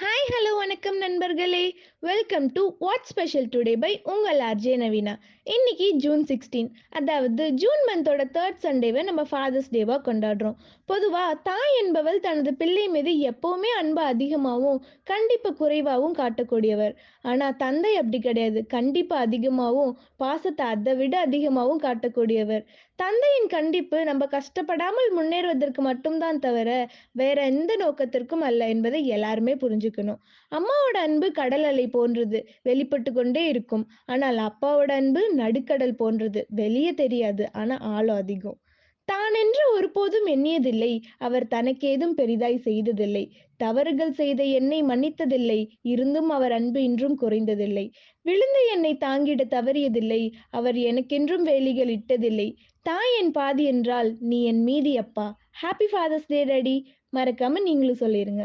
Hi hello வணக்கம் நண்பர்களே. Welcome to what special today by உங்கள் ஆர்ஜே நவீனா. இன்னைக்கு ஜூன் 16, அதாவது ஜூன் மந்தோட தேர்ட் சண்டேவை நம்ம ஃபாதர்ஸ் டேவாக கொண்டாடுறோம். பொதுவாக தாய் என்பவள் தனது பிள்ளை மீது எப்போவுமே அன்பு அதிகமாகவும் கண்டிப்பு குறைவாகவும் காட்டக்கூடியவர். ஆனால் தந்தை அப்படி கிடையாது, கண்டிப்பு அதிகமாகவும் பாசத்தை அதை விட அதிகமாகவும் காட்டக்கூடியவர். தந்தையின் கண்டிப்பு நம்ம கஷ்டப்படாமல் முன்னேறுவதற்கு மட்டும்தான் தவிர வேற எந்த நோக்கத்திற்கும் அல்ல என்பதை எல்லாருமே புரிஞ்சுக்கணும். அம்மாவோட அன்பு கடல் அலை போன்றது, வெளிப்பட்டு கொண்டே இருக்கும். ஆனால் அப்பாவோட அன்பு நடுக்கடல் போன்றது, வெளியே தெரியாது ஆனா ஆழம் அதிகம். தான் என்று ஒருபோதும் எண்ணியதில்லை, அவர் தனக்கேதும் பெரிதாய் செய்ததில்லை. தவறுகள் செய்த என்னை மன்னித்ததில்லை, இருந்தும் அவர் அன்பு இன்றும் குறைந்ததில்லை. விழுந்த என்னை தாங்கிட தவறியதில்லை, அவர் எனக்கென்றும் வேலிகள் இட்டதில்லை. தாய் என் பாதி என்றால் நீ என் மீதி அப்பா. ஹாப்பி ஃபாதர்ஸ் டே டாடி. மறக்காம நீங்களும் சொல்லிருங்க.